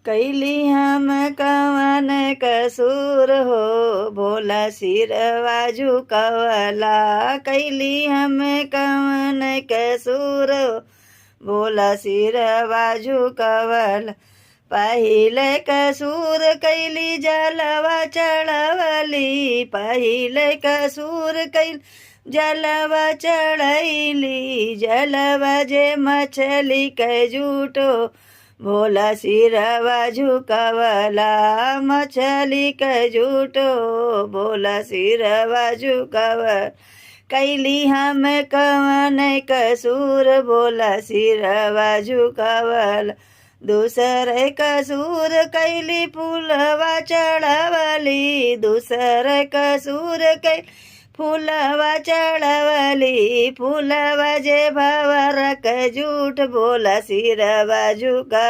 कैली हम कवन कसूर हो, भोला सिरवा झुकवला। कैली हम कवन कसूर हो, भोला सिरवा झुकवला। पहिले कसूर कैली जलवा चढ़वली, पहिले कसूर कैली जलवा चढ़ैली। जलवा जे मछली के झूठो, भोला सिरवा झुकवला। मछली के झूठो, भोला सिरवा झुकवला। कैली हम कवन कसूर, भोला सिरवा झुकवला। दूसरे कसूर कैली फूलवा चढ़वली, दूसरे कसूर कैली फूलवा चढ़वली। फूलवा जे भंवर के झूठ, भोला सिरवा झुका।